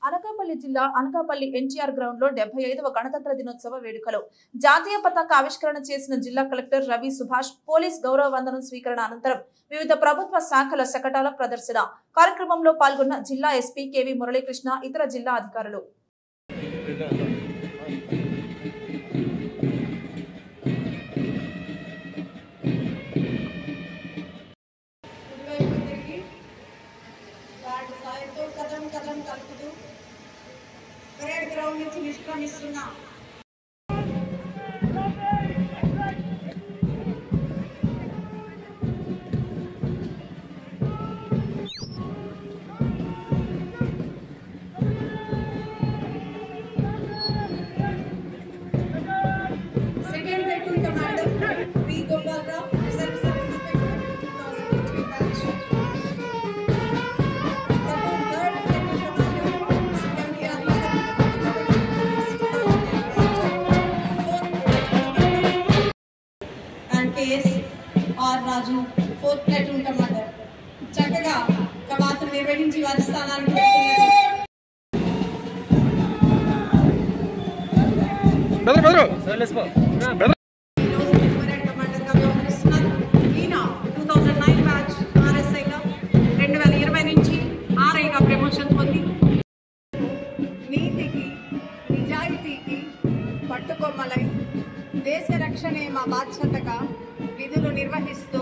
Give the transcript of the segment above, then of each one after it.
అనకాపల్లి జిల్లా అనకాపల్లి ఎన్టీఆర్ గ్రౌండ్ లో 75వ గణతంత్ర దినోత్సవ వేడుకలో జాతీయ పతాక ఆవిష్కరణ చేసిన జిల్లా కలెక్టర్ రవి సుభాష్ పోలీస్ గౌరవ వందనం స్వీకరణ అనంతరం వివిధ ప్రభుత్వ శాఖల శకటాల ప్రదర్శన కార్యక్రమంలో పాల్గొన్న జిల్లా ఎస్పీ కేవి మురళీకృష్ణ ఇతర జిల్లా అధికారులు. పరేడ్ గ్రౌండ్ నుంచి నిష్క్రమిస్తున్నా సెకండ్ ప్లేటూన్ కమాండర్ వి గోపాలరావు సబ్ ఇన్స్పెక్టర్ 2018 బ్యాచ్. और राजू 4th प्लेटून कमांडर చక్కగా కవాతును నిర్వహించి వారి స్థానానికి ఈయన 2009 బ్యాచ్ ఆర్ఎస్ఐగా 2020 నుంచి ఆర్ఐగా ప్రమోషన్ పొంది నీతికి నిజాయితీకి పట్టుకొమ్మలై దేశ రక్షణే మా బాధ్యతగా విధులు నిర్వహిస్తూ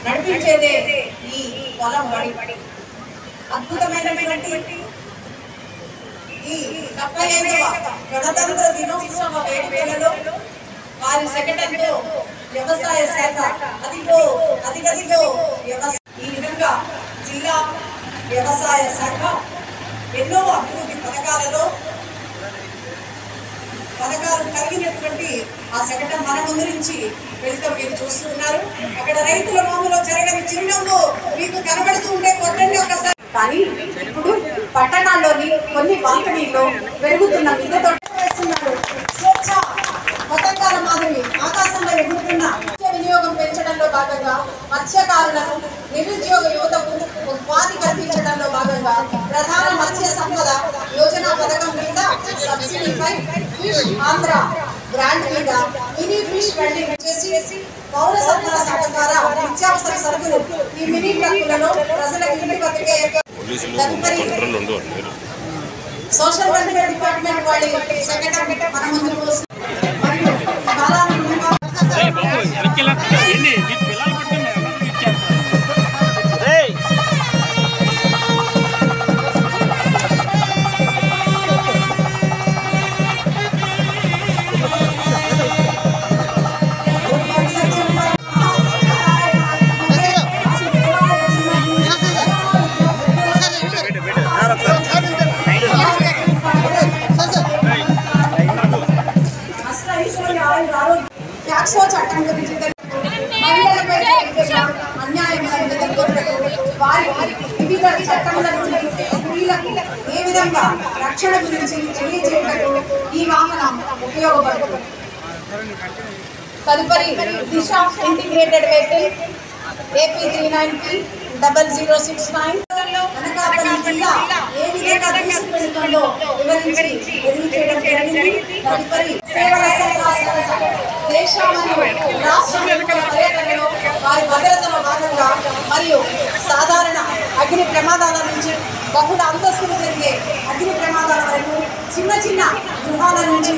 నడిపించేదే ఈ పొలం బడి. అద్భుతమైనటువంటి ఈ 75వ గణతంత్ర దినోత్సవ వేడుకలలో వారి సెక్రటరీతో వ్యవసాయ శాఖ అదిగో ఈ విధంగా జిల్లా వ్యవసాయ శాఖ ఎన్నో అభివృద్ధి పథకాలు కలిగినటువంటి ఆ సెక్రటరీ మన ముందు నుంచి వెళ్తాం మీరు చూస్తున్నారు. అక్కడ రైతుల మామూలు జరగని చిరునవ్వు మీకు కనబడుతూ ఉంటే కొట్టండి ఒకసారి. కానీ ఇప్పుడు పట్టణాల్లోని కొన్ని బాల్కనీల్లో పెరుగుతున్న మిద్దెతో వేస్తున్నారు. స్వేచ్ఛ పతంగాల మాదిరి ఆకాశంలో ఎగురుతున్న వినియోగం పెంచడంలో భాగంగా మత్స్యకారులను నిరుద్యోగ యువతకు ఉపాధి కల్పించడంలో భాగంగా ప్రధాన మత్స్య సంపద యోజన పథకం మీద సబ్సిడీపై ఫిష్ ఆంధ్ర బ్రాండ్ మీద మినీ ఫిష్ వెండింగ్ చేసి పౌర సరఫరా శాఖ ద్వారా నిత్యావసర సరుకులు ఈ మినీ ట్రక్కులలో ప్రజలకు ఇంటి వద్దకే. సోషల్ వెల్ఫేర్ డిపార్ట్మెంట్ వాళ్ళ సెక్రటరీ మన ముందుకు మరియు చాలా ట్యాక్సో చట్టం గురించి మహిళలపై అన్యాయంగా వారికి వివిధ చట్టముల నుండి స్త్రీలకు ఏ విధంగా రక్షణ గురించి తెలియజేయటకు ఈ వాహనం ఉపయోగపడుతుంది. తదుపరి దిశ ఇంటిగ్రేటెడ్ వెహికల్ AP 390-0069 అనకాపల్లి జిల్లా ఏ విధంగా దూసుకెళ్తుందో వివరించి తెలియజేయడం జరిగింది. తదుపరి సేవల సంస్థ దేశ మరియు రాష్ట్ర పర్యటనలో వారి భద్రతలో భాగంగా మరియు సాధారణ అగ్ని ప్రమాదాల నుంచి బహుళ అంతస్తులు జరిగే అగ్ని ప్రమాదాల వరకు చిన్న గృహాల నుంచి